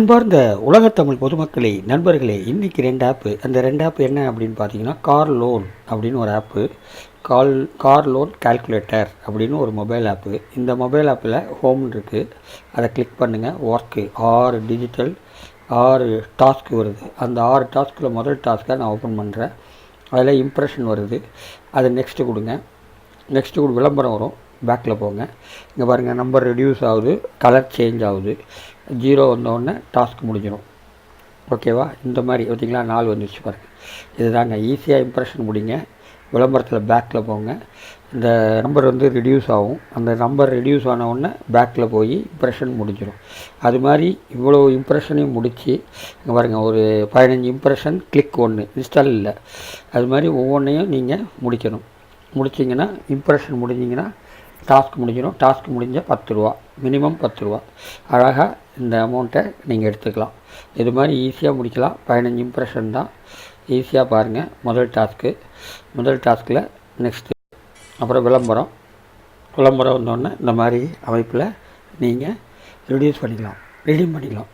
அன்பார்ந்த உலகத்தமிழ் பொதுமக்களே, நண்பர்களே, இன்றைக்கி 2 ஆப்பு. அந்த 2 ஆப்பு என்ன அப்படின்னு பார்த்தீங்கன்னா, கார் லோன் அப்படின்னு ஒரு ஆப்பு, கார் லோன் கால்குலேட்டர் அப்படின்னு ஒரு மொபைல் ஆப்பு. இந்த மொபைல் ஆப்பில் ஹோம்னு இருக்குது, அதை கிளிக் பண்ணுங்கள். ஒர்க்கு 6 டிஜிட்டல் 6 டாஸ்க்கு வருது. அந்த 6 டாஸ்கில் முதல் டாஸ்க்கை நான் ஓப்பன் பண்ணுறேன். அதில் இம்ப்ரெஷன் வருது, அதை நெக்ஸ்ட்டு கொடுங்க. நெக்ஸ்ட்டு விளம்பரம் வரும், பேக்கில் போங்க. இங்கே பாருங்கள், நம்பர் ரெடியூஸ் ஆகுது, கலர் சேஞ்ச் ஆகுது, 0 வந்தோடனே டாஸ்க் முடிஞ்சிடும். ஓகேவா? இந்த மாதிரி பார்த்தீங்களா, 4 வந்துச்சு பாருங்கள். இதுதாங்க ஈஸியாக இம்ப்ரெஷன் முடிங்க. விளம்பரத்தில் பேக்கில் போங்க. இந்த நம்பர் ரெடியூஸ் ஆகும். அந்த நம்பர் ரெடியூஸ் ஆனவுடனே பேக்கில் போய் இம்ப்ரெஷன் முடிஞ்சிடும். அது மாதிரி இவ்வளோ இம்ப்ரெஷனையும் முடித்து இங்கே பாருங்கள், ஒரு 15 இம்ப்ரெஷன் கிளிக் 1 இன்ஸ்டால் இல்லை. அது மாதிரி ஒவ்வொன்றையும் நீங்கள் முடிக்கணும். முடிச்சிங்கன்னா இம்ப்ரெஷன் முடிஞ்சிங்கன்னா டாஸ்க் முடிஞ்சிடும். டாஸ்க் முடிஞ்ச 10 ரூபா, மினிமம் 10 ரூபா. அழகாக இந்த அமௌண்ட்டை நீங்கள் எடுத்துக்கலாம். இது மாதிரி ஈஸியாக முடிக்கலாம். 15 இம்ப்ரெஷன் தான். ஈஸியாக பாருங்கள். முதல் டாஸ்கில் நெக்ஸ்ட்டு, அப்புறம் விளம்பரம் வந்தோடனே இந்த மாதிரி அமைப்பில் நீங்கள் ரெடியூஸ் பண்ணிக்கலாம், ரெடீம் பண்ணிக்கலாம்.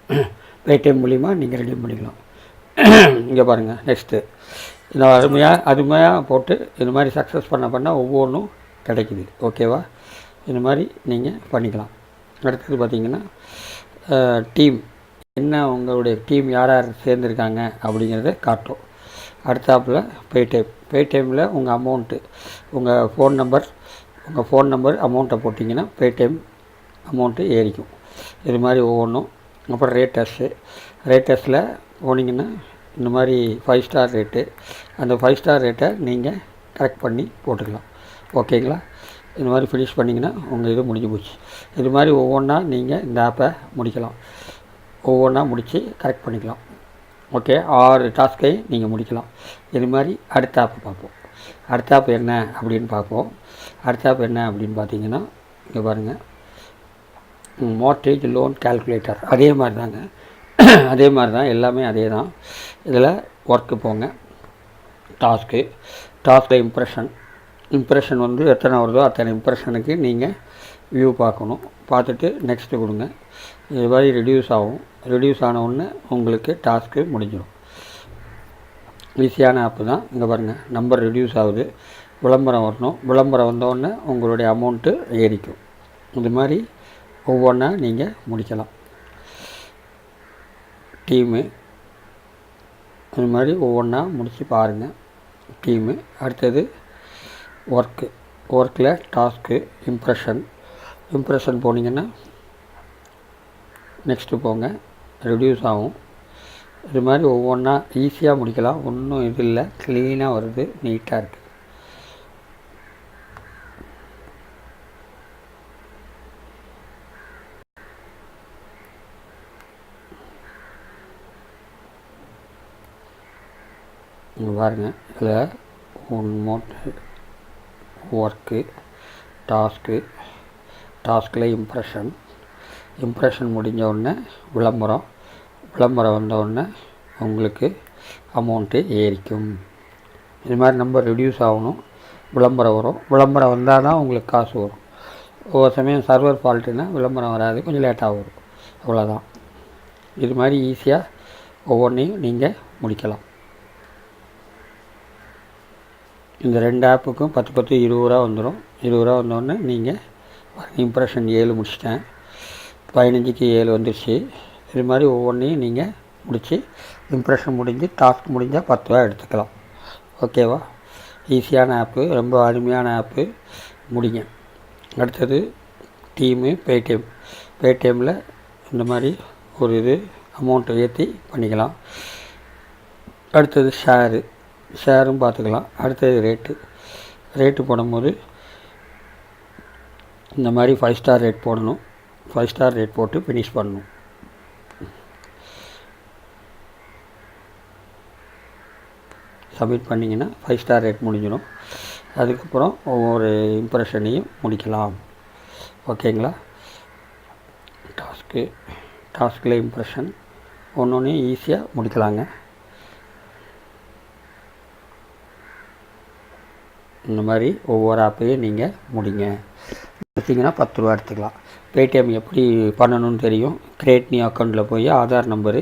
பேடிஎம் மூலிமா நீங்கள் ரெடீம் பண்ணிக்கலாம். இங்கே பாருங்கள், நெக்ஸ்ட்டு இந்த அருமையாக போட்டு இந்த மாதிரி சக்ஸஸ் பண்ண ஒவ்வொன்றும் கிடைக்குது. ஓகேவா? இந்த மாதிரி நீங்கள் பண்ணிக்கலாம். அடுத்தது பார்த்திங்கன்னா, டீம் என்ன, உங்களுடைய டீம் யார் யார் சேர்ந்துருக்காங்க அப்படிங்கிறத காட்டும். அடுத்தாப்பில் பேடிஎம்மில் உங்கள் அமௌண்ட்டு, உங்கள் ஃபோன் நம்பர் அமௌண்ட்டை போட்டிங்கன்னா பேடிஎம் அமௌண்ட்டு ஏறிக்கும். இது மாதிரி ஒவ்வொன்றும். அப்புறம் ரேட்டஸில் போனீங்கன்னா இந்த மாதிரி 5 ஸ்டார் ரேட்டு, அந்த 5 ஸ்டார் ரேட்டை நீங்கள் கரெக்ட் பண்ணி போட்டுக்கலாம். ஓகேங்களா? இந்த மாதிரி ஃபினிஷ் பண்ணிங்கன்னா உங்கள் இது முடிஞ்சு போச்சு. இது மாதிரி ஒவ்வொன்றா நீங்கள் இந்த ஆப்பை முடிக்கலாம். ஒவ்வொன்றா முடித்து கரெக்ட் பண்ணிக்கலாம். ஓகே, 6 டாஸ்க்கை நீங்கள் முடிக்கலாம். இது மாதிரி அடுத்த ஆப்பு பார்ப்போம். அடுத்த ஆப் என்ன அப்படின்னு பார்ப்போம். அடுத்த ஆப் என்ன அப்படின்னு பார்த்தீங்கன்னா, இங்கே பாருங்கள், மார்ட்கேஜ் லோன் கால்குலேட்டர். அதே மாதிரி தான், எல்லாமே அதே தான். இதில் ஒர்க்கு போங்க. டாஸ்கில் இம்ப்ரெஷன் எத்தனை வருதோ அத்தனை இம்ப்ரெஷனுக்கு நீங்கள் வியூ பார்க்கணும். பார்த்துட்டு நெக்ஸ்ட்டு கொடுங்க. இது மாதிரி ரெடியூஸ் ஆகும். ரெடியூஸ் ஆனவுடனே உங்களுக்கு டாஸ்க்கு முடிஞ்சிடும். ஈஸியான ஆப்பு தான். இங்கே பாருங்கள், நம்பர் ரெடியூஸ் ஆகுது, விளம்பரம் வரணும். விளம்பரம் வந்தோடனே உங்களுடைய அமௌண்ட்டு ஏறிக்கும். இது மாதிரி ஒவ்வொன்றா நீங்கள் முடிக்கலாம். டீமு இது மாதிரி ஒவ்வொன்றா முடித்து பாருங்கள். டீமு அடுத்தது ஒர்க்கில் டாஸ்க்கு இம்ப்ரெஷன் போனீங்கன்னா நெக்ஸ்ட்டு போங்க, ரெடியூஸ் ஆகும். இது மாதிரி ஒவ்வொன்றா ஈஸியாக முடிக்கலாம். ஒன்றும் இது இல்லை, க்ளீனாக வருது, நீட்டாக இருக்குது. இங்கே பாருங்கள், இதில் ஒர்க்கு டாஸ்கில் இம்ப்ரெஷன் முடிஞ்ச உடனே விளம்பரம் வந்தவுடனே உங்களுக்கு அமௌண்ட்டு ஏறிக்கும். இது மாதிரி நம்பர் ரெடியூஸ் ஆகணும், விளம்பரம் வரும். விளம்பரம் வந்தால் தான் உங்களுக்கு காசு வரும். ஒவ்வொரு சமயம் சர்வர் ஃபால்ட்டுன்னா விளம்பரம் வராது, கொஞ்சம் லேட்டாக வரும். அவ்வளோதான். இது மாதிரி ஈஸியாக ஒவ்வொன்றையும் நீங்கள் முடிக்கலாம். இந்த 2 ஆப்புக்கும் 10 20 ரூபா வந்துடும். 20 ரூபா வந்தோடனே நீங்கள் இம்ப்ரெஷன் 7 முடிச்சிட்டேன், 15க்கு 7 வந்துடுச்சு. இது மாதிரி ஒவ்வொன்றையும் நீங்கள் முடித்து இம்ப்ரெஷன் முடிஞ்சு டாஸ்க் முடிஞ்சால் 10 ரூபா எடுத்துக்கலாம். ஓகேவா? ஈஸியான ஆப்பு, ரொம்ப அருமையான ஆப்பு. முடிங்க. அடுத்தது டீமு பேடிஎம்மில் இந்த மாதிரி ஒரு அமௌண்ட்டை ஏற்றி பண்ணிக்கலாம். அடுத்தது ஷேரும் பார்த்துக்கலாம். அடுத்தது ரேட்டு போடும்போது இந்த மாதிரி 5 ஸ்டார் ரேட் போடணும். 5 ஸ்டார் ரேட் போட்டு ஃபினிஷ் பண்ணணும். சப்மிட் பண்ணிங்கன்னா 5 ஸ்டார் ரேட் முடிஞ்சிடும். அதுக்கப்புறம் ஒவ்வொரு இம்ப்ரெஷனையும் முடிக்கலாம். ஓகேங்களா? டாஸ்கில் இம்ப்ரெஷன் ஒன்றொன்றையும் ஈஸியாக முடிக்கலாங்க. இந்த மாதிரி ஒவ்வொரு ஆப்பையும் நீங்கள் முடிங்க. இந்த எடுத்திங்கன்னா 10 ரூபா எடுத்துக்கலாம். பேடிஎம் எப்படி பண்ணணும்னு தெரியும். கிரியேட் நியூ அக்கௌண்ட்டில் போய் ஆதார் நம்பரு,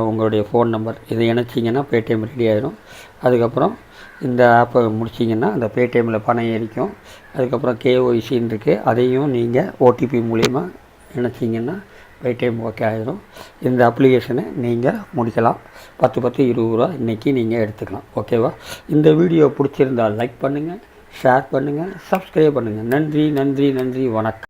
உங்களுடைய ஃபோன் நம்பர் இதை இணைச்சிங்கன்னா பேடிஎம் ரெடி ஆகிடும். அதுக்கப்புறம் இந்த ஆப்பை முடிச்சிங்கன்னா அந்த பேடிஎம்மில் பணம் ஏறிக்கும். அதுக்கப்புறம் கேஒய்சின்னு இருக்குது, அதையும் நீங்கள் ஓடிபி மூலிமா இணைச்சிங்கன்னா பேடிஎம் ஓகே ஆகிடும். இந்த அப்ளிகேஷனை நீங்கள் முடிக்கலாம். 10 20 ரூபா இன்றைக்கி நீங்கள் எடுத்துக்கலாம். ஓகேவா? இந்த வீடியோ பிடிச்சிருந்தால் லைக் பண்ணுங்கள், ஷேர் பண்ணுங்கள், சப்ஸ்கிரைப் பண்ணுங்கள். நன்றி நன்றி நன்றி. வணக்கம்.